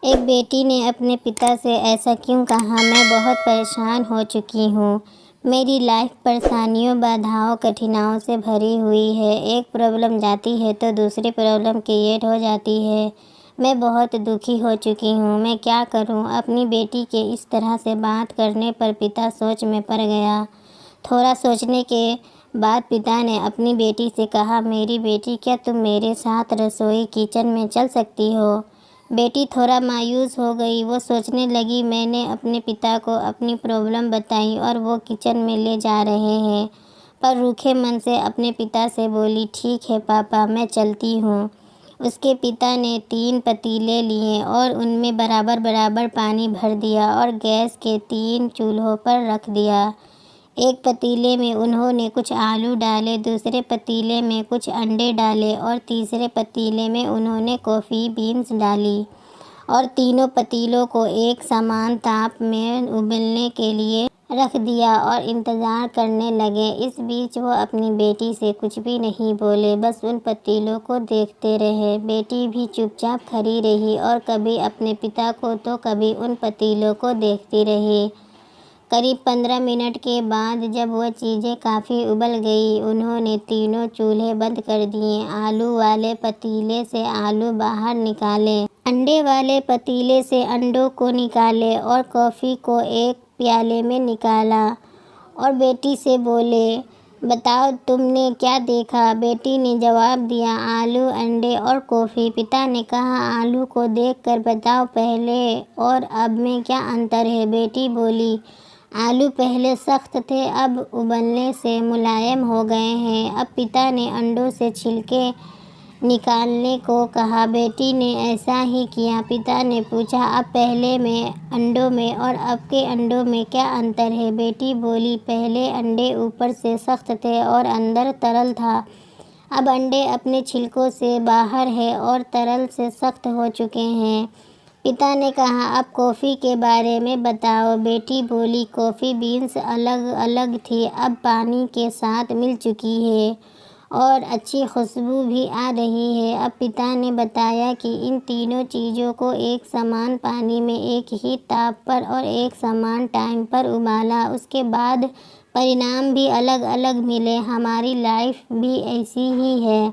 एक बेटी ने अपने पिता से ऐसा क्यों कहा, मैं बहुत परेशान हो चुकी हूँ। मेरी लाइफ परेशानियों, बाधाओं, कठिनाइयों से भरी हुई है। एक प्रॉब्लम जाती है तो दूसरी प्रॉब्लम क्रिएट हो जाती है। मैं बहुत दुखी हो चुकी हूँ। मैं क्या करूँ? अपनी बेटी के इस तरह से बात करने पर पिता सोच में पड़ गया। थोड़ा सोचने के बाद पिता ने अपनी बेटी से कहा, मेरी बेटी, क्या तुम मेरे साथ रसोई किचन में चल सकती हो? बेटी थोड़ा मायूस हो गई। वो सोचने लगी, मैंने अपने पिता को अपनी प्रॉब्लम बताई और वो किचन में ले जा रहे हैं, पर रूखे मन से अपने पिता से बोली, ठीक है पापा, मैं चलती हूँ। उसके पिता ने 3 पतीले लिए और उनमें बराबर बराबर पानी भर दिया और गैस के 3 चूल्हों पर रख दिया। एक पतीले में उन्होंने कुछ आलू डाले, दूसरे पतीले में कुछ अंडे डाले और तीसरे पतीले में उन्होंने कॉफ़ी बीन्स डाली और तीनों पतीलों को एक समान ताप में उबलने के लिए रख दिया और इंतज़ार करने लगे। इस बीच वो अपनी बेटी से कुछ भी नहीं बोले, बस उन पतीलों को देखते रहे। बेटी भी चुपचाप खड़ी रही और कभी अपने पिता को तो कभी उन पतीलों को देखती रही। करीब 15 मिनट के बाद जब वह चीज़ें काफ़ी उबल गई, उन्होंने तीनों चूल्हे बंद कर दिए। आलू वाले पतीले से आलू बाहर निकाले, अंडे वाले पतीले से अंडों को निकाले और कॉफ़ी को एक प्याले में निकाला और बेटी से बोले, बताओ तुमने क्या देखा? बेटी ने जवाब दिया, आलू, अंडे और कॉफ़ी। पिता ने कहा, आलू को देखकर बताओ पहले और अब में क्या अंतर है? बेटी बोली, आलू पहले सख्त थे, अब उबलने से मुलायम हो गए हैं। अब पिता ने अंडों से छिलके निकालने को कहा। बेटी ने ऐसा ही किया। पिता ने पूछा, अब पहले में अंडों में और अब के अंडों में क्या अंतर है? बेटी बोली, पहले अंडे ऊपर से सख्त थे और अंदर तरल था, अब अंडे अपने छिलकों से बाहर है और तरल से सख्त हो चुके हैं। पिता ने कहा, अब कॉफ़ी के बारे में बताओ। बेटी बोली, कॉफ़ी बीन्स अलग अलग थी, अब पानी के साथ मिल चुकी है और अच्छी खुशबू भी आ रही है। अब पिता ने बताया कि इन तीनों चीज़ों को एक समान पानी में एक ही ताप पर और एक समान टाइम पर उबाला, उसके बाद परिणाम भी अलग अलग मिले। हमारी लाइफ भी ऐसी ही है।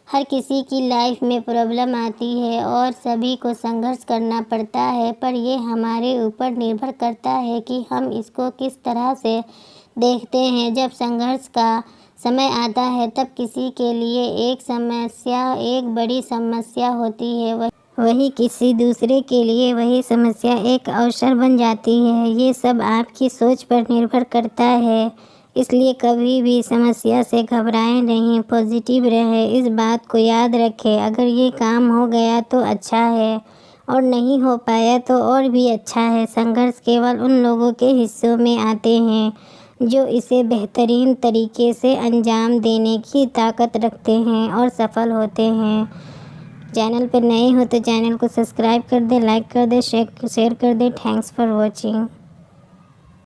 हर किसी की लाइफ में प्रॉब्लम आती है और सभी को संघर्ष करना पड़ता है, पर ये हमारे ऊपर निर्भर करता है कि हम इसको किस तरह से देखते हैं। जब संघर्ष का समय आता है तब किसी के लिए एक समस्या एक बड़ी समस्या होती है, वही किसी दूसरे के लिए वही समस्या एक अवसर बन जाती है। ये सब आपकी सोच पर निर्भर करता है, इसलिए कभी भी समस्या से घबराएं नहीं, पॉजिटिव रहें। इस बात को याद रखें, अगर ये काम हो गया तो अच्छा है और नहीं हो पाया तो और भी अच्छा है। संघर्ष केवल उन लोगों के हिस्सों में आते हैं जो इसे बेहतरीन तरीके से अंजाम देने की ताकत रखते हैं और सफल होते हैं। चैनल पर नए हो तो चैनल को सब्सक्राइब कर दे, लाइक कर दे, शेयर कर दे। Thanks for watching.